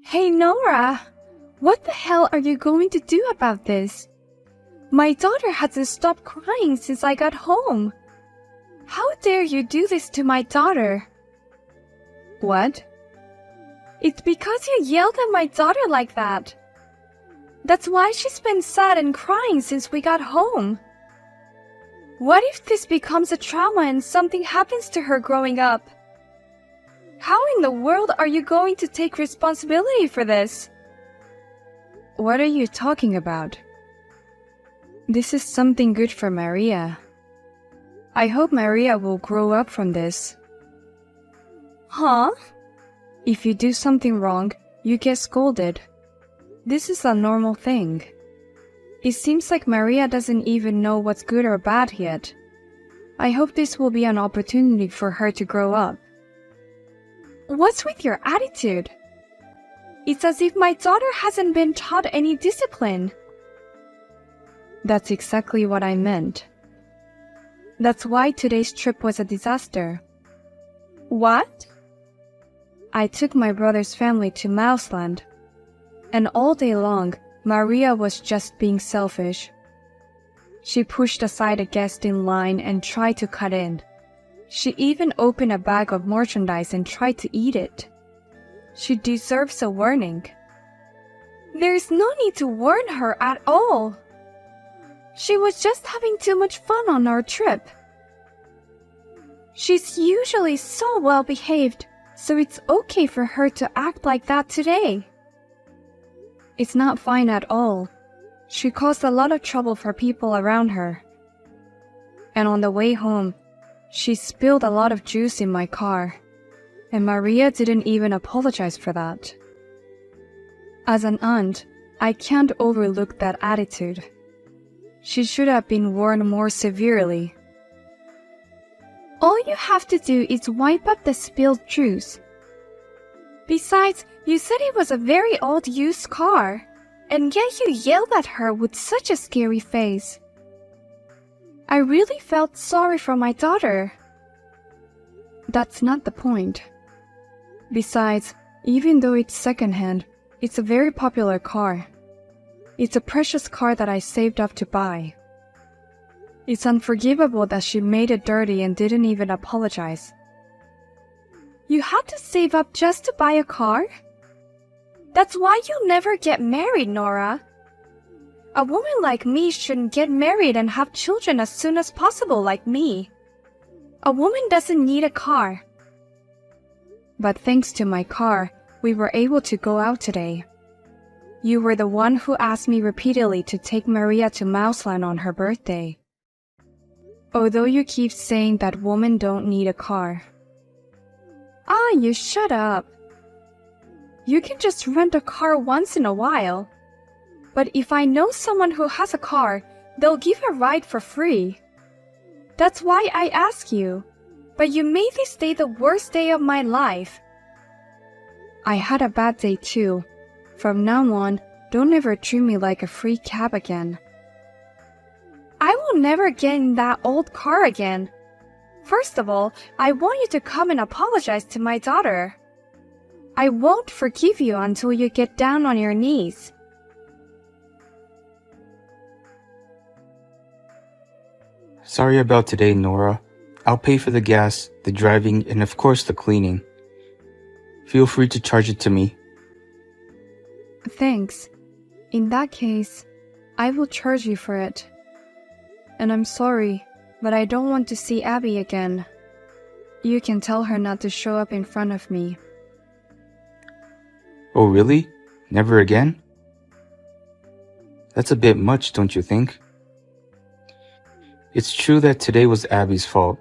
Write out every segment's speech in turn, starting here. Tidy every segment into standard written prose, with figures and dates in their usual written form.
Hey Nora, what the hell are you going to do about this? My daughter hasn't stopped crying since I got home. How dare you do this to my daughter? What? It's because you yelled at my daughter like that. That's why she's been sad and crying since we got home. What if this becomes a trauma and something happens to her growing up? How in the world are you going to take responsibility for this? What are you talking about? This is something good for Maria. I hope Maria will grow up from this. Huh? If you do something wrong, you get scolded. This is a normal thing. It seems like Maria doesn't even know what's good or bad yet. I hope this will be an opportunity for her to grow up. What's with your attitude? It's as if my daughter hasn't been taught any discipline. That's exactly what I meant. That's why today's trip was a disaster. What? I took my brother's family to Mouseland, and all day long, Maria was just being selfish. She pushed aside a guest in line and tried to cut in. She even opened a bag of merchandise and tried to eat it. She deserves a warning. There's no need to warn her at all. She was just having too much fun on our trip. She's usually so well behaved, so it's okay for her to act like that today. It's not fine at all. She caused a lot of trouble for people around her. And on the way home, she spilled a lot of juice in my car, and Maria didn't even apologize for that. As an aunt, I can't overlook that attitude. She should have been warned more severely. All you have to do is wipe up the spilled juice. Besides, you said it was a very old used car, and yet you yelled at her with such a scary face. I really felt sorry for my daughter. That's not the point. Besides, even though it's secondhand, it's a very popular car. It's a precious car that I saved up to buy. It's unforgivable that she made it dirty and didn't even apologize. You had to save up just to buy a car? That's why you'll never get married, Nora. A woman like me shouldn't get married and have children as soon as possible like me. A woman doesn't need a car. But thanks to my car, we were able to go out today. You were the one who asked me repeatedly to take Maria to Mouseland on her birthday. Although you keep saying that women don't need a car. You shut up. You can just rent a car once in a while. But if I know someone who has a car, they'll give a ride for free. That's why I ask you. But you made this day the worst day of my life. I had a bad day too. From now on, don't ever treat me like a free cab again. I will never get in that old car again. First of all, I want you to come and apologize to my daughter. I won't forgive you until you get down on your knees. Sorry about today, Nora. I'll pay for the gas, the driving, and of course the cleaning. Feel free to charge it to me. Thanks. In that case, I will charge you for it. And I'm sorry, but I don't want to see Abby again. You can tell her not to show up in front of me. Oh, really? Never again? That's a bit much, don't you think? It's true that today was Abby's fault.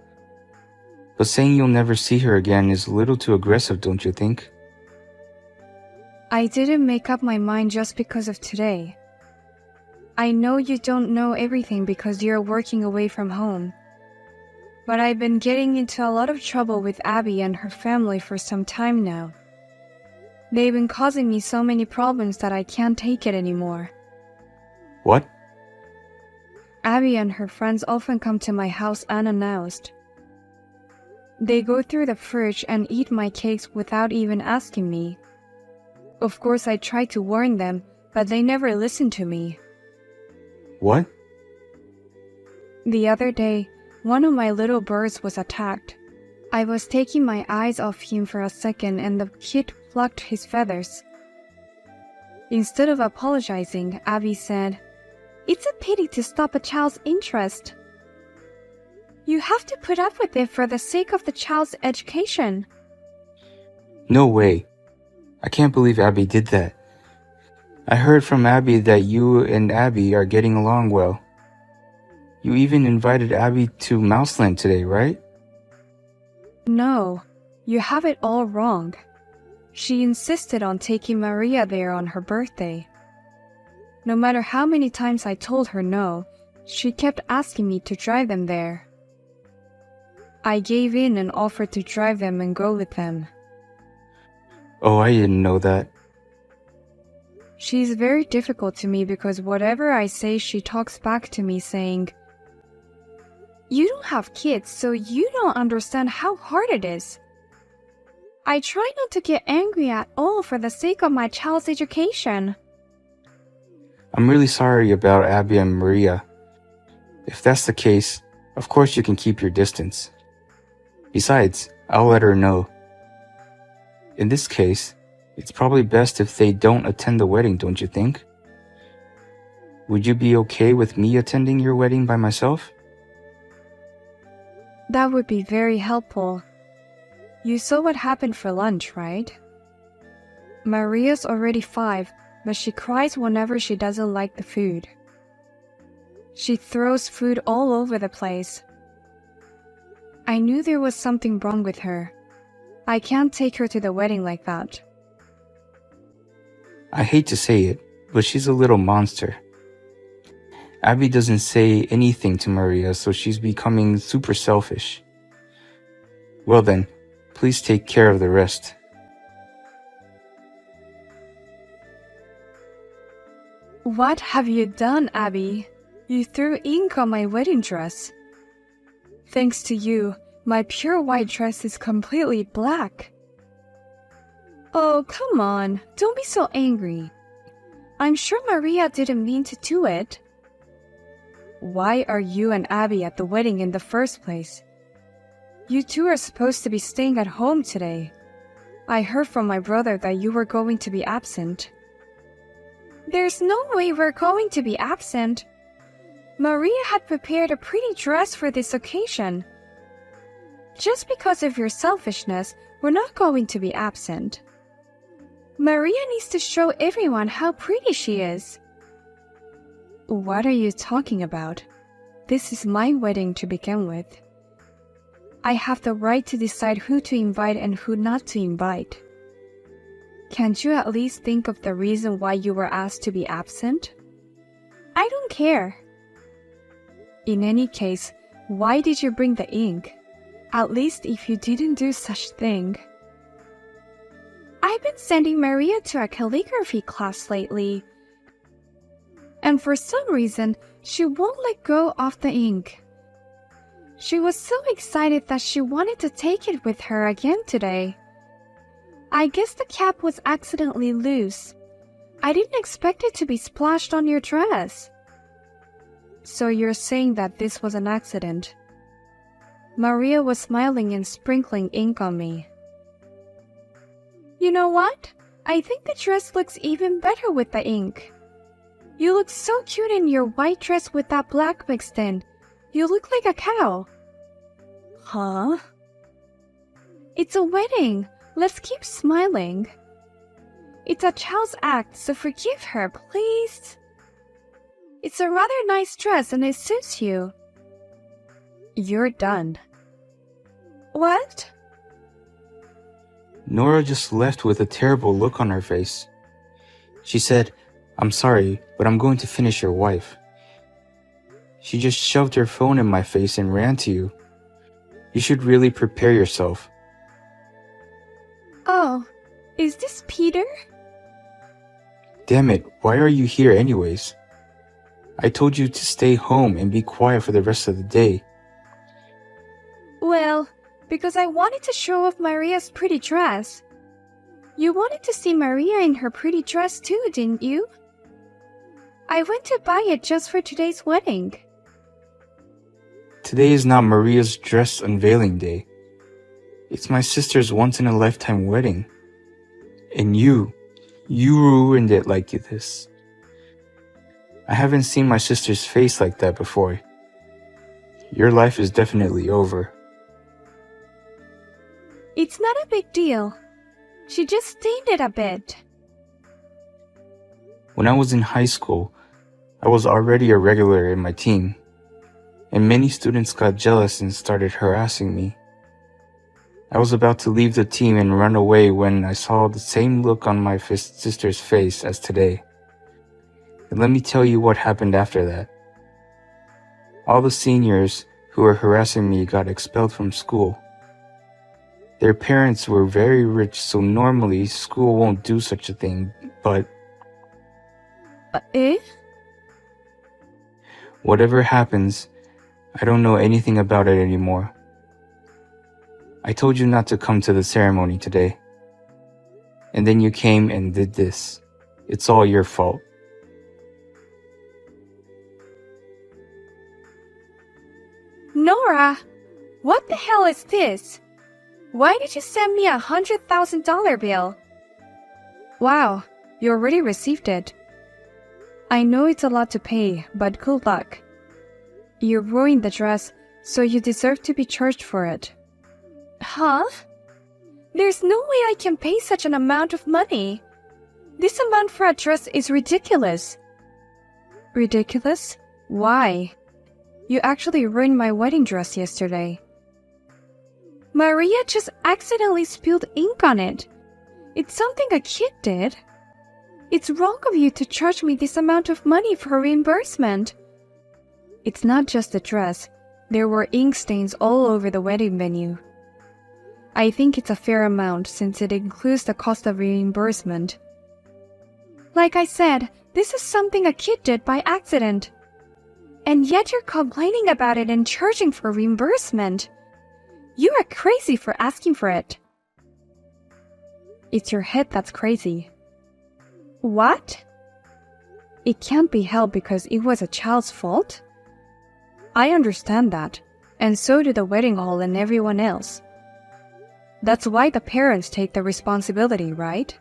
But saying you'll never see her again is a little too aggressive, don't you think? I didn't make up my mind just because of today. I know you don't know everything because you're working away from home. But I've been getting into a lot of trouble with Abby and her family for some time now. They've been causing me so many problems that I can't take it anymore. What? Abby and her friends often come to my house unannounced. They go through the fridge and eat my cakes without even asking me. Of course, I tried to warn them, but they never listened to me. What? The other day, one of my little birds was attacked. I was taking my eyes off him for a second and the kid plucked his feathers. Instead of apologizing, Abby said, "It's a pity to stop a child's interest. You have to put up with it for the sake of the child's education." No way. I can't believe Abby did that. I heard from Abby that you and Abby are getting along well. You even invited Abby to Mouseland today, right? No, you have it all wrong. She insisted on taking Maria there on her birthday. No matter how many times I told her no, she kept asking me to drive them there. I gave in and offered to drive them and go with them. Oh, I didn't know that. She's very difficult to me because whatever I say, she talks back to me saying, "You don't have kids, so you don't understand how hard it is." I try not to get angry at all for the sake of my child's education. I'm really sorry about Abby and Maria. If that's the case, of course you can keep your distance. Besides, I'll let her know. In this case, it's probably best if they don't attend the wedding, don't you think? Would you be okay with me attending your wedding by myself? That would be very helpful. You saw what happened for lunch, right? Maria's already 5, but she cries whenever she doesn't like the food. She throws food all over the place. I knew there was something wrong with her. I can't take her to the wedding like that. I hate to say it, but she's a little monster. Abby doesn't say anything to Maria, so she's becoming super selfish. Well then, please take care of the rest. What have you done, Abby? You threw ink on my wedding dress. Thanks to you, my pure white dress is completely black. Oh, come on, don't be so angry. I'm sure Maria didn't mean to do it. Why are you and Abby at the wedding in the first place? You two are supposed to be staying at home today. I heard from my brother that you were going to be absent. There's no way we're going to be absent. Maria had prepared a pretty dress for this occasion. Just because of your selfishness, we're not going to be absent. Maria needs to show everyone how pretty she is. What are you talking about? This is my wedding to begin with. I have the right to decide who to invite and who not to invite. Can't you at least think of the reason why you were asked to be absent? I don't care. In any case, why did you bring the ink? At least if you didn't do such thing. I've been sending Maria to a calligraphy class lately. And for some reason, she won't let go of the ink. She was so excited that she wanted to take it with her again today. I guess the cap was accidentally loose. I didn't expect it to be splashed on your dress. So you're saying that this was an accident? Maria was smiling and sprinkling ink on me. You know what? I think the dress looks even better with the ink. You look so cute in your white dress with that black mixed in. You look like a cow. Huh? It's a wedding. Let's keep smiling. It's a child's act, so forgive her, please. It's a rather nice dress and it suits you. You're done. What? Nora just left with a terrible look on her face. She said, "I'm sorry, but I'm going to finish your wife." She just shoved her phone in my face and ran to you. You should really prepare yourself. Oh, is this Peter? Damn it, why are you here anyways? I told you to stay home and be quiet for the rest of the day. Well, because I wanted to show off Maria's pretty dress. You wanted to see Maria in her pretty dress too, didn't you? I went to buy it just for today's wedding. Today is not Maria's dress unveiling day. It's my sister's once-in-a-lifetime wedding. And you ruined it like this. I haven't seen my sister's face like that before. Your life is definitely over. It's not a big deal. She just stained it a bit. When I was in high school, I was already a regular in my team, and many students got jealous and started harassing me. I was about to leave the team and run away when I saw the same look on my sister's face as today. And let me tell you what happened after that. All the seniors who were harassing me got expelled from school. Their parents were very rich, so normally school won't do such a thing, but whatever happens, I don't know anything about it anymore. I told you not to come to the ceremony today. And then you came and did this. It's all your fault. Nora, what the hell is this? Why did you send me $100,000 bill? Wow, you already received it. I know it's a lot to pay, but good luck. You ruined the dress, so you deserve to be charged for it. Huh? There's no way I can pay such an amount of money. This amount for a dress is ridiculous. Ridiculous? Why? You actually ruined my wedding dress yesterday. Maria just accidentally spilled ink on it. It's something a kid did. It's wrong of you to charge me this amount of money for reimbursement. It's not just the dress. There were ink stains all over the wedding venue. I think it's a fair amount since it includes the cost of reimbursement. Like I said, this is something a kid did by accident. And yet you're complaining about it and charging for reimbursement. You are crazy for asking for it. It's your head that's crazy. What? It can't be helped because it was a child's fault? I understand that, and so do the wedding hall and everyone else. That's why the parents take the responsibility, right?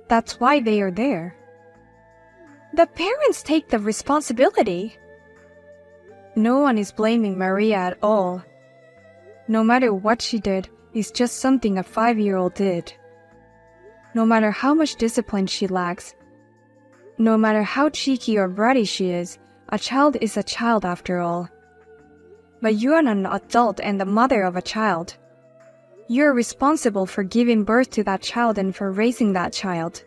That's why they are there. The parents take the responsibility? No one is blaming Maria at all. No matter what she did, it's just something a 5-year-old did. No matter how much discipline she lacks, no matter how cheeky or bratty she is, a child is a child after all. But you are an adult and the mother of a child. You are responsible for giving birth to that child and for raising that child.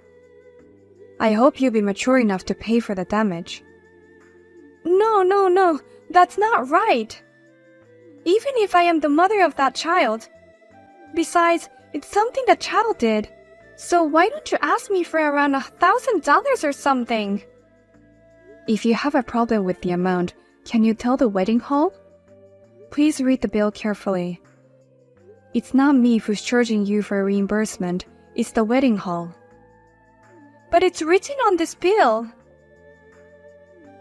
I hope you'll be mature enough to pay for the damage. No, that's not right. Even if I am the mother of that child. Besides, it's something the child did. So why don't you ask me for around $1,000 or something? If you have a problem with the amount, can you tell the wedding hall? Please read the bill carefully. It's not me who's charging you for reimbursement, it's the wedding hall. But it's written on this bill.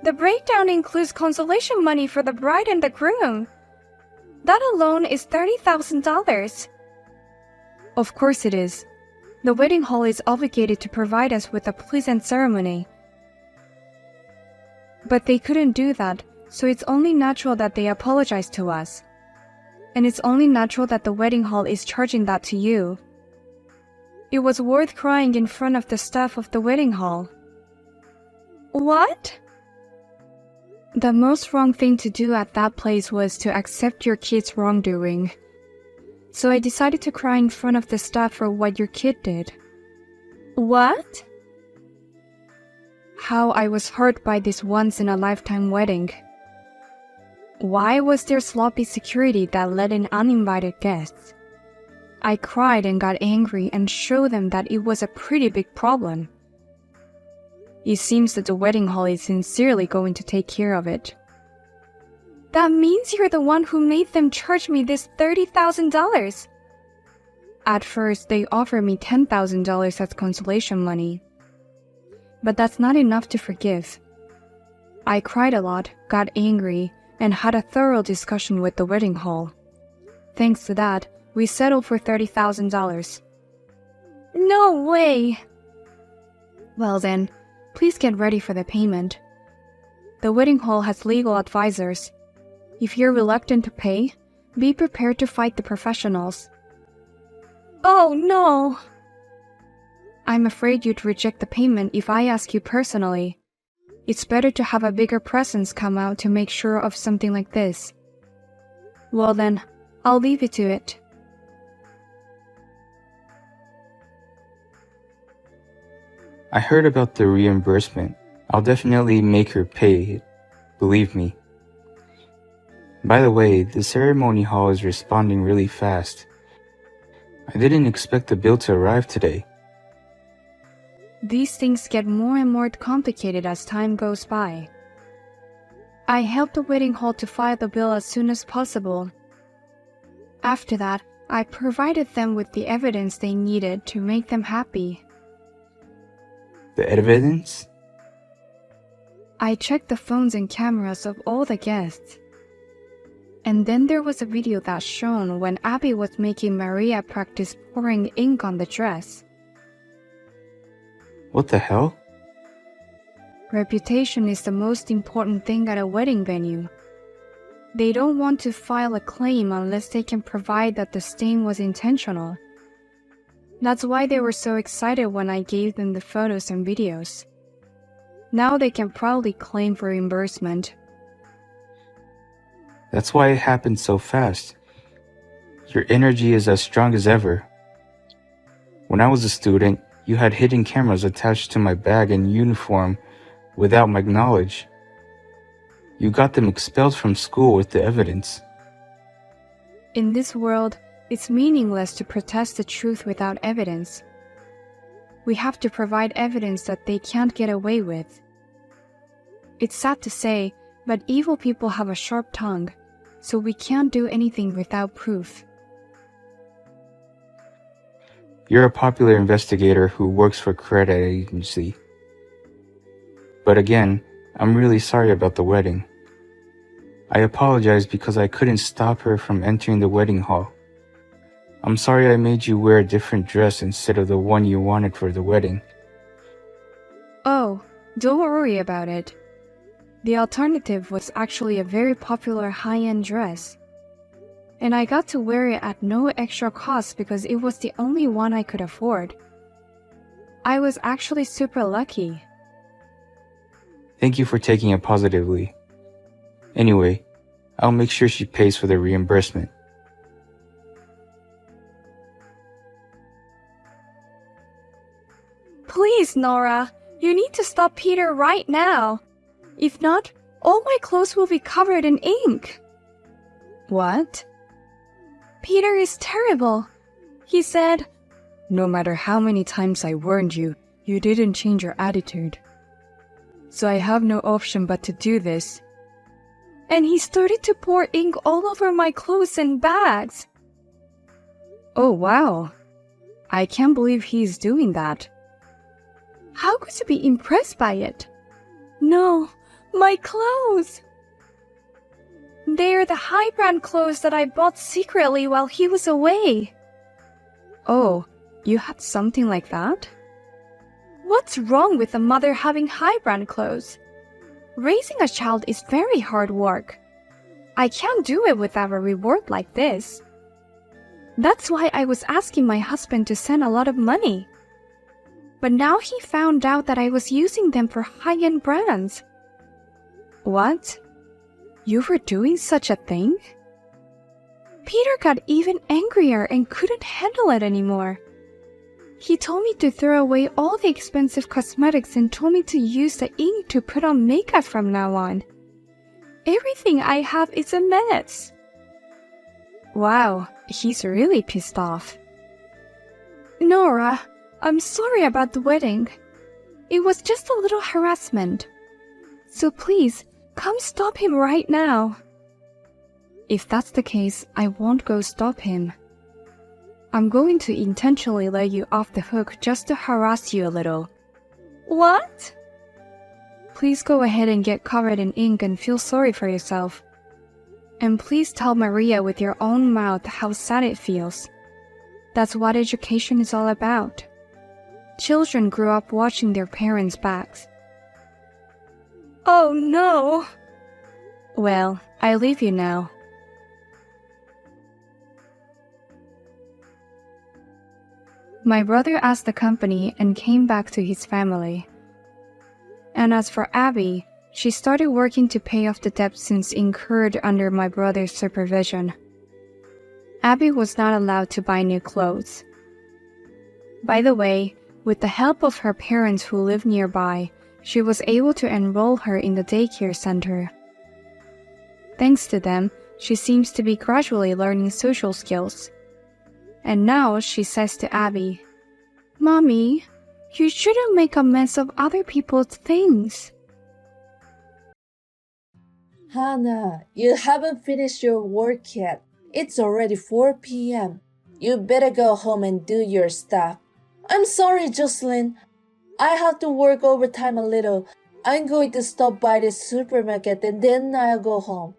The breakdown includes consolation money for the bride and the groom. That alone is $30,000. Of course it is. The wedding hall is obligated to provide us with a pleasant ceremony. But they couldn't do that, so it's only natural that they apologize to us. And it's only natural that the wedding hall is charging that to you. It was worth crying in front of the staff of the wedding hall. What? The most wrong thing to do at that place was to accept your kid's wrongdoing. So I decided to cry in front of the staff for what your kid did. What? How I was hurt by this once-in-a-lifetime wedding. Why was there sloppy security that let in uninvited guests? I cried and got angry and showed them that it was a pretty big problem. It seems that the wedding hall is sincerely going to take care of it. That means you're the one who made them charge me this $30,000. At first, they offered me $10,000 as consolation money. But that's not enough to forgive. I cried a lot, got angry, and had a thorough discussion with the wedding hall. Thanks to that, we settled for $30,000. No way! Well then, please get ready for the payment. The wedding hall has legal advisors. If you're reluctant to pay, be prepared to fight the professionals. Oh no! I'm afraid you'd reject the payment if I ask you personally. It's better to have a bigger presence come out to make sure of something like this. Well then, I'll leave you to it. I heard about the reimbursement. I'll definitely make her pay it. Believe me. By the way, the ceremony hall is responding really fast. I didn't expect the bill to arrive today. These things get more and more complicated as time goes by. I helped the wedding hall to file the bill as soon as possible. After that, I provided them with the evidence they needed to make them happy. The evidence? I checked the phones and cameras of all the guests. And then there was a video that shown when Abby was making Maria practice pouring ink on the dress. What the hell? Reputation is the most important thing at a wedding venue. They don't want to file a claim unless they can provide that the stain was intentional. That's why they were so excited when I gave them the photos and videos. Now they can proudly claim for reimbursement. That's why it happened so fast. Your energy is as strong as ever. When I was a student, you had hidden cameras attached to my bag and uniform without my knowledge. You got them expelled from school with the evidence. In this world, it's meaningless to protest the truth without evidence. We have to provide evidence that they can't get away with. It's sad to say, but evil people have a sharp tongue, so we can't do anything without proof. You're a popular investigator who works for a credit agency. But again, I'm really sorry about the wedding. I apologize because I couldn't stop her from entering the wedding hall. I'm sorry I made you wear a different dress instead of the one you wanted for the wedding. Oh, don't worry about it. The alternative was actually a very popular high-end dress. And I got to wear it at no extra cost because it was the only one I could afford. I was actually super lucky. Thank you for taking it positively. Anyway, I'll make sure she pays for the reimbursement. Please, Nora, you need to stop Peter right now. If not, all my clothes will be covered in ink. What? Peter is terrible. He said, "No matter how many times I warned you, you didn't change your attitude. So I have no option but to do this." And he started to pour ink all over my clothes and bags. Oh wow. I can't believe he's doing that. How could you be impressed by it? No, my clothes! They're the high-brand clothes that I bought secretly while he was away. Oh, you had something like that? What's wrong with a mother having high-brand clothes? Raising a child is very hard work. I can't do it without a reward like this. That's why I was asking my husband to send a lot of money. But now he found out that I was using them for high-end brands. What? You were doing such a thing? Peter got even angrier and couldn't handle it anymore. He told me to throw away all the expensive cosmetics and told me to use the ink to put on makeup from now on. Everything I have is a mess. Wow, he's really pissed off. Nora, I'm sorry about the wedding. It was just a little harassment. So please, come stop him right now. If that's the case, I won't go stop him. I'm going to intentionally let you off the hook just to harass you a little. What? Please go ahead and get covered in ink and feel sorry for yourself. And please tell Maria with your own mouth how sad it feels. That's what education is all about. Children grew up watching their parents' backs. Oh no! Well, I leave you now. My brother asked the company and came back to his family. And as for Abby, she started working to pay off the debt since incurred under my brother's supervision. Abby was not allowed to buy new clothes. By the way, with the help of her parents who lived nearby, she was able to enroll her in the daycare center. Thanks to them, she seems to be gradually learning social skills. And now she says to Abby, "Mommy, you shouldn't make a mess of other people's things." Hannah, you haven't finished your work yet. It's already 4 p.m. You better go home and do your stuff. I'm sorry, Jocelyn. I have to work overtime a little. I'm going to stop by the supermarket and then I'll go home.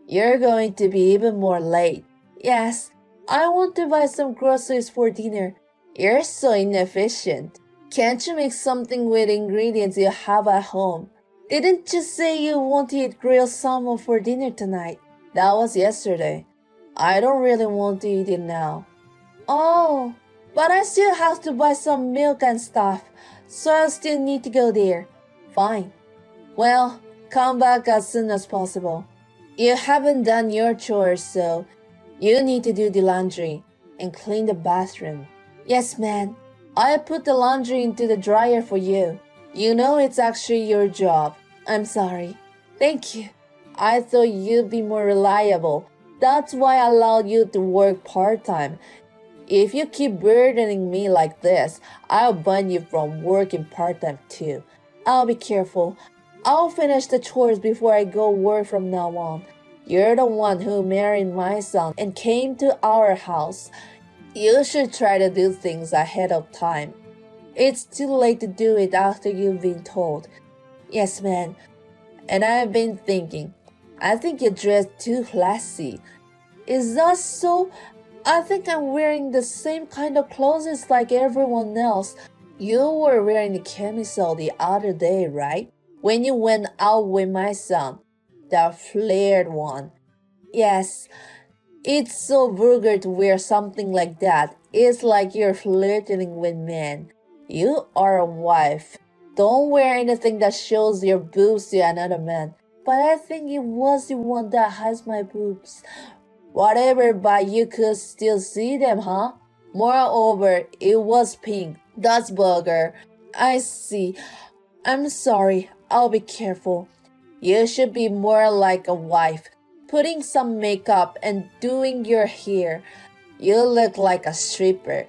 You're going to be even more late. Yes, I want to buy some groceries for dinner. You're so inefficient. Can't you make something with ingredients you have at home? Didn't you say you want to eat grilled salmon for dinner tonight? That was yesterday. I don't really want to eat it now. Oh, but I still have to buy some milk and stuff, so I still need to go there. Fine. Well, come back as soon as possible. You haven't done your chores, so you need to do the laundry and clean the bathroom. Yes, man. I put the laundry into the dryer for you. You know it's actually your job. I'm sorry. Thank you. I thought you'd be more reliable. That's why I allowed you to work part-time. If you keep burdening me like this, I'll ban you from working part-time too. I'll be careful. I'll finish the chores before I go work from now on. You're the one who married my son and came to our house. You should try to do things ahead of time. It's too late to do it after you've been told. Yes, man. And I've been thinking, I think you dress too classy. Is that so? I think I'm wearing the same kind of clothes like everyone else. You were wearing a camisole the other day, right? When you went out with my son. The flared one. Yes. It's so vulgar to wear something like that. It's like you're flirting with men. You are a wife. Don't wear anything that shows your boobs to another man. But I think it was the one that has my boobs. Whatever, but you could still see them, huh? Moreover, it was pink. That's vulgar. I see. I'm sorry. I'll be careful. You should be more like a wife. Putting some makeup and doing your hair. You look like a stripper.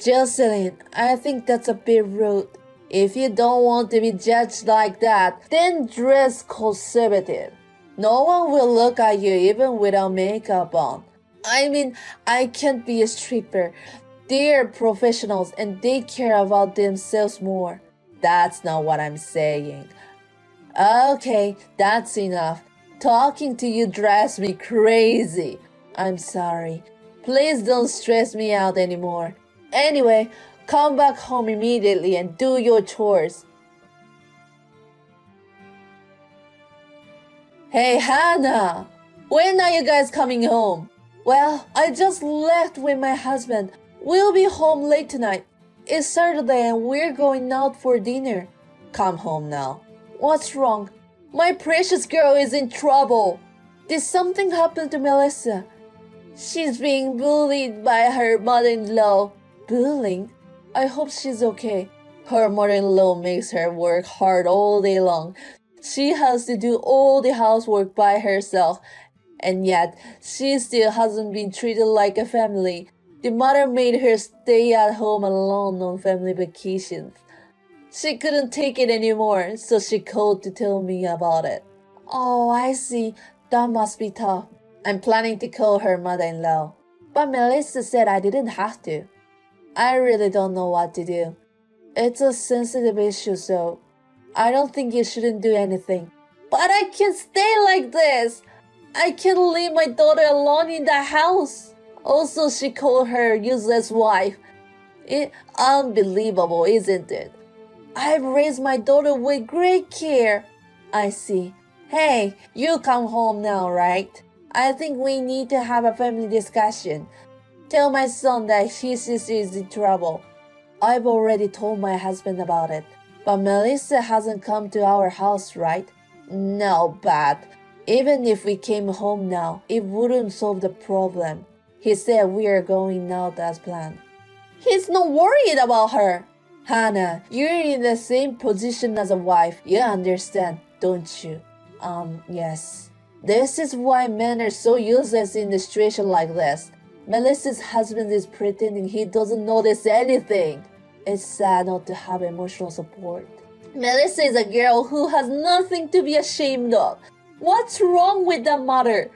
Jocelyn, I think that's a bit rude. If you don't want to be judged like that, then dress conservative. No one will look at you even without makeup on. I mean, I can't be a stripper. They're professionals and they care about themselves more. That's not what I'm saying. Okay, that's enough. Talking to you drives me crazy. I'm sorry. Please don't stress me out anymore. Anyway, come back home immediately and do your chores. Hey, Hannah! When are you guys coming home? Well, I just left with my husband. We'll be home late tonight. It's Saturday and we're going out for dinner. Come home now. What's wrong? My precious girl is in trouble. Did something happen to Melissa? She's being bullied by her mother-in-law. Bullying? I hope she's okay. Her mother-in-law makes her work hard all day long. She has to do all the housework by herself. And yet, she still hasn't been treated like a family. The mother made her stay at home alone on family vacations. She couldn't take it anymore, so she called to tell me about it. Oh, I see. That must be tough. I'm planning to call her mother-in-law. But Melissa said I didn't have to. I really don't know what to do. It's a sensitive issue, so I don't think you shouldn't do anything. But I can't stay like this. I can't leave my daughter alone in the house. Also, she called her useless wife. Unbelievable, isn't it? I've raised my daughter with great care. I see. Hey, you come home now, right? I think we need to have a family discussion. Tell my son that his sister is in trouble. I've already told my husband about it. But Melissa hasn't come to our house, right? No, but even if we came home now, it wouldn't solve the problem. He said we are going out as planned. He's not worried about her. Hannah, you're in the same position as a wife. You understand, don't you? Yes. This is why men are so useless in a situation like this. Melissa's husband is pretending he doesn't notice anything. It's sad not to have emotional support. Melissa is a girl who has nothing to be ashamed of. What's wrong with that mother?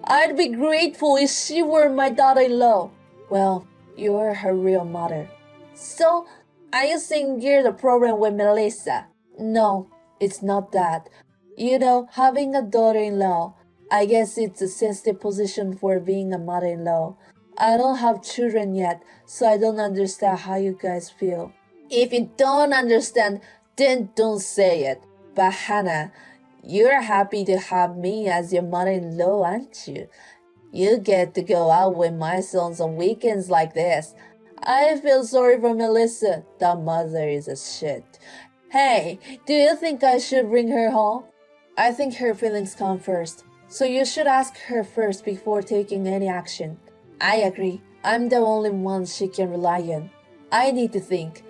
I'd be grateful if she were my daughter-in-law. Well, you're her real mother. So, are you saying you're the problem with Melissa? No, it's not that. You know, having a daughter-in-law, I guess it's a sensitive position for being a mother-in-law. I don't have children yet, so I don't understand how you guys feel. If you don't understand, then don't say it. But Hannah, you're happy to have me as your mother-in-law, aren't you? You get to go out with my sons on weekends like this. I feel sorry for Melissa. That mother is a shit. Hey, do you think I should bring her home? I think her feelings come first, so you should ask her first before taking any action. I agree. I'm the only one she can rely on. I need to think.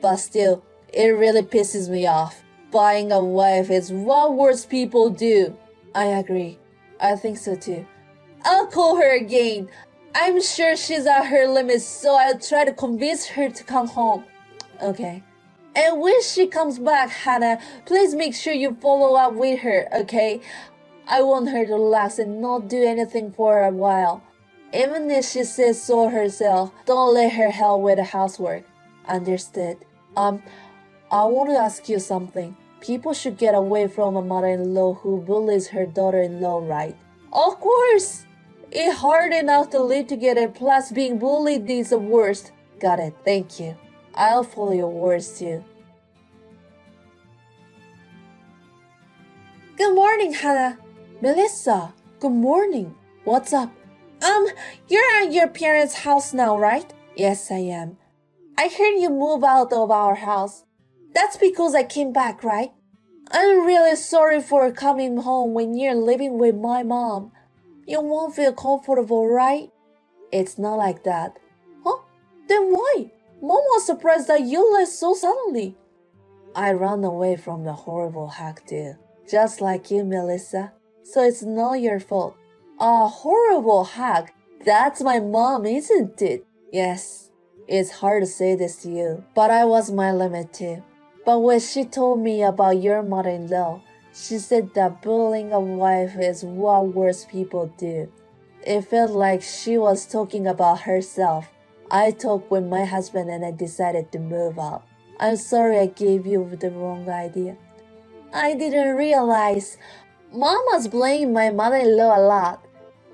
But still, it really pisses me off. Buying a wife is what worse people do. I agree. I think so too. I'll call her again. I'm sure she's at her limits, so I'll try to convince her to come home. Okay. And when she comes back, Hannah, please make sure you follow up with her, okay? I want her to relax and not do anything for a while. Even if she says so herself, don't let her help with the housework. Understood. I want to ask you something. People should get away from a mother-in-law who bullies her daughter-in-law, right? Of course! It's hard enough to live together, plus being bullied is the worst. Got it, thank you. I'll follow your words too. Good morning, Hannah. Melissa, good morning. What's up? You're at your parents' house now, right? Yes, I am. I heard you move out of our house. That's because I came back, right? I'm really sorry for coming home when you're living with my mom. You won't feel comfortable, right? It's not like that. Huh? Then why? Mom was surprised that you left so suddenly. I ran away from the horrible hack too. Just like you, Melissa. So it's not your fault. A horrible hack? That's my mom, isn't it? Yes. It's hard to say this to you, but I was my limit too. But when she told me about your mother-in-law, she said that bullying a wife is what worse people do. It felt like she was talking about herself. I talked with my husband and I decided to move out. I'm sorry I gave you the wrong idea. I didn't realize. Mom was blaming my mother-in-law a lot.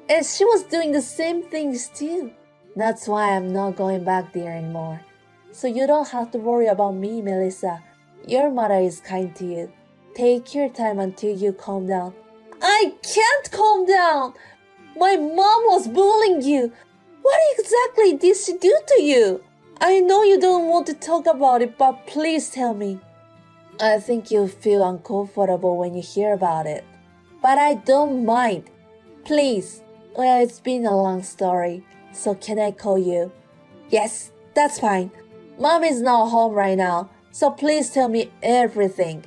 And she was doing the same things too. That's why I'm not going back there anymore. So you don't have to worry about me, Melissa. Your mother is kind to you. Take your time until you calm down. I can't calm down! My mom was bullying you. What exactly did she do to you? I know you don't want to talk about it, but please tell me. I think you'll feel uncomfortable when you hear about it. But I don't mind. Please. Well, it's been a long story, so can I call you? Yes, that's fine. Mom is not home right now, so please tell me everything.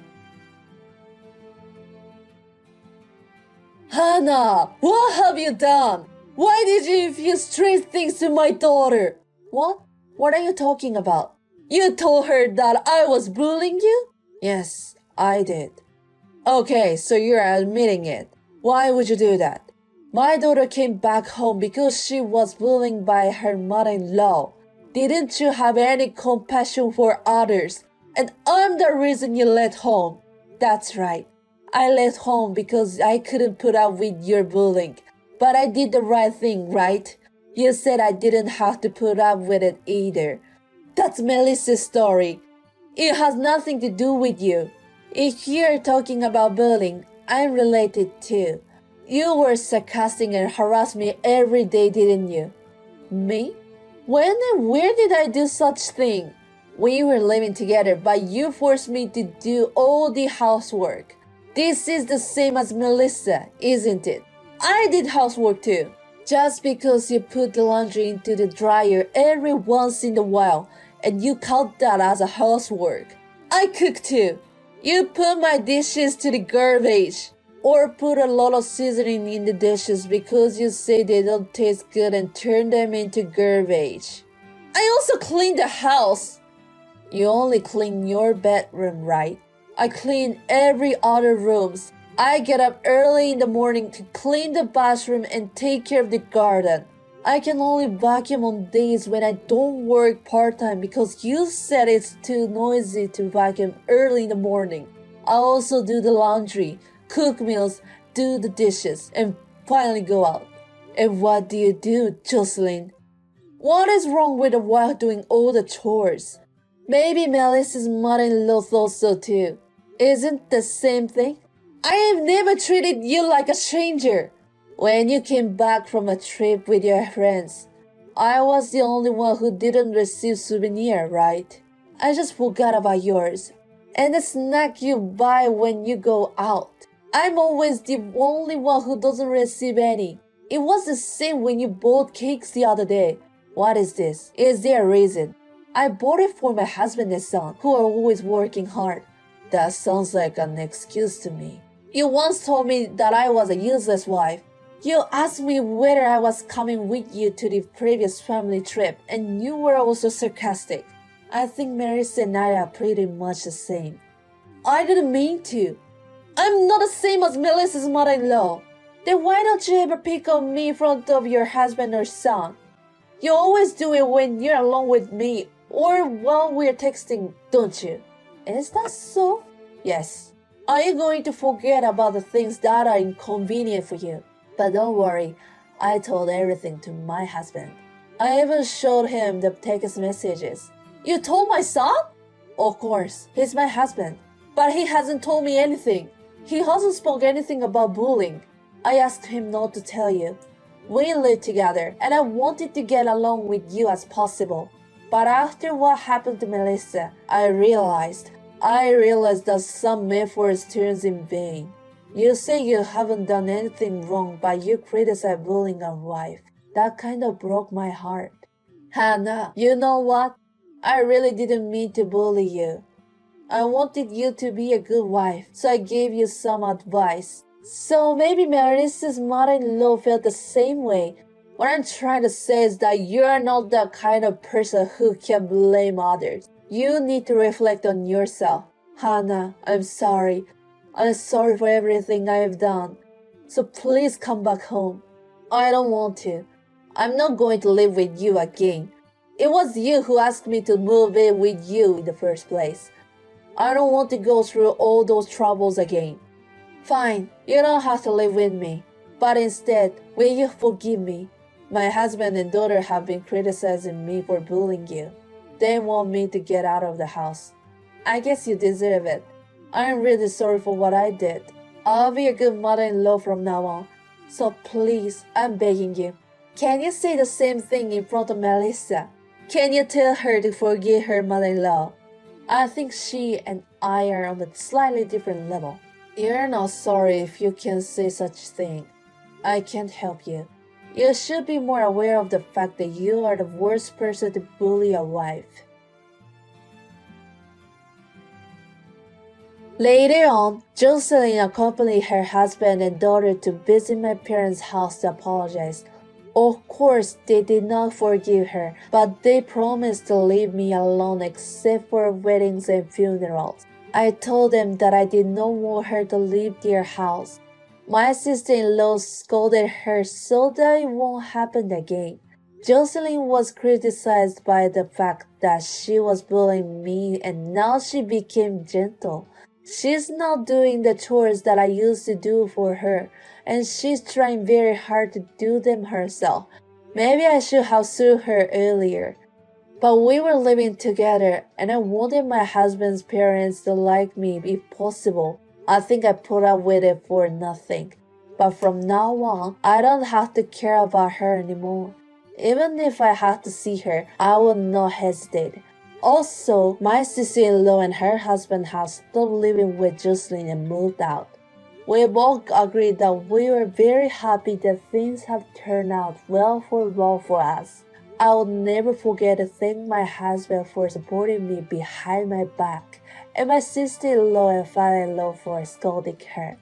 Hannah, what have you done? Why did you infuse strange things to my daughter? What? What are you talking about? You told her that I was bullying you? Yes, I did. Okay, so you're admitting it. Why would you do that? My daughter came back home because she was bullied by her mother-in-law. Didn't you have any compassion for others? And I'm the reason you left home. That's right. I left home because I couldn't put up with your bullying. But I did the right thing, right? You said I didn't have to put up with it either. That's Melissa's story. It has nothing to do with you. If you're talking about bullying, I'm related too. You were sarcastic and harassed me every day, didn't you? Me? When and where did I do such thing? We were living together, but you forced me to do all the housework. This is the same as Melissa, isn't it? I did housework too. Just because you put the laundry into the dryer every once in a while and you count that as a housework. I cook too. You put my dishes to the garbage. Or put a lot of seasoning in the dishes because you say they don't taste good and turn them into garbage. I also clean the house. You only clean your bedroom, right? I clean every other rooms. I get up early in the morning to clean the bathroom and take care of the garden. I can only vacuum on days when I don't work part-time because you said it's too noisy to vacuum early in the morning. I also do the laundry, cook meals, do the dishes, and finally go out. And what do you do, Jocelyn? What is wrong with a wife doing all the chores? Maybe Melissa's mother-in-law thought so too. Isn't the same thing? I have never treated you like a stranger. When you came back from a trip with your friends, I was the only one who didn't receive souvenir, right? I just forgot about yours. And the snack you buy when you go out. I'm always the only one who doesn't receive any. It was the same when you bought cakes the other day. What is this? Is there a reason? I bought it for my husband and son, who are always working hard. That sounds like an excuse to me. You once told me that I was a useless wife. You asked me whether I was coming with you to the previous family trip, and you were also sarcastic. I think Marissa and I are pretty much the same. I didn't mean to. I'm not the same as Melissa's mother-in-law. Then why don't you ever pick on me in front of your husband or son? You always do it when you're alone with me or while we're texting, don't you? Is that so? Yes. Are you going to forget about the things that are inconvenient for you? But don't worry, I told everything to my husband. I even showed him the text messages. You told my son? Of course, he's my husband. But he hasn't told me anything. He hasn't spoken anything about bullying. I asked him not to tell you. We live together, and I wanted to get along with you as possible. But after what happened to Melissa, I realized that some efforts turns in vain. You say you haven't done anything wrong, but you criticize bullying a wife. That kind of broke my heart. Hannah, you know what? I really didn't mean to bully you. I wanted you to be a good wife, so I gave you some advice. So maybe Melissa's mother-in-law felt the same way. What I'm trying to say is that you're not the kind of person who can blame others. You need to reflect on yourself. Hannah, I'm sorry. I'm sorry for everything I have done. So please come back home. I don't want to. I'm not going to live with you again. It was you who asked me to move in with you in the first place. I don't want to go through all those troubles again. Fine, you don't have to live with me. But instead, will you forgive me? My husband and daughter have been criticizing me for bullying you. They want me to get out of the house. I guess you deserve it. I'm really sorry for what I did. I'll be a good mother-in-law from now on. So please, I'm begging you. Can you say the same thing in front of Melissa? Can you tell her to forgive her mother-in-law? I think she and I are on a slightly different level. You're not sorry if you can say such thing. I can't help you. You should be more aware of the fact that you are the worst person to bully a wife. Later on, Jocelyn accompanied her husband and daughter to visit my parents' house to apologize. Of course, they did not forgive her, but they promised to leave me alone except for weddings and funerals. I told them that I did not want her to leave their house. My sister-in-law scolded her so that it won't happen again. Jocelyn was criticized by the fact that she was bullying me and now she became gentle. She's not doing the chores that I used to do for her, and she's trying very hard to do them herself. Maybe I should have sued her earlier. But we were living together, and I wanted my husband's parents to like me if possible. I think I put up with it for nothing. But from now on, I don't have to care about her anymore. Even if I had to see her, I would not hesitate. Also, my sister-in-law and her husband have stopped living with Jocelyn and moved out. We both agreed that we were very happy that things have turned out well for both of us. I will never forget to thank my husband for supporting me behind my back, and my sister-in-law and father-in-law for scolding her.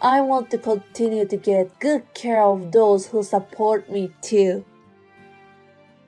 I want to continue to get good care of those who support me too.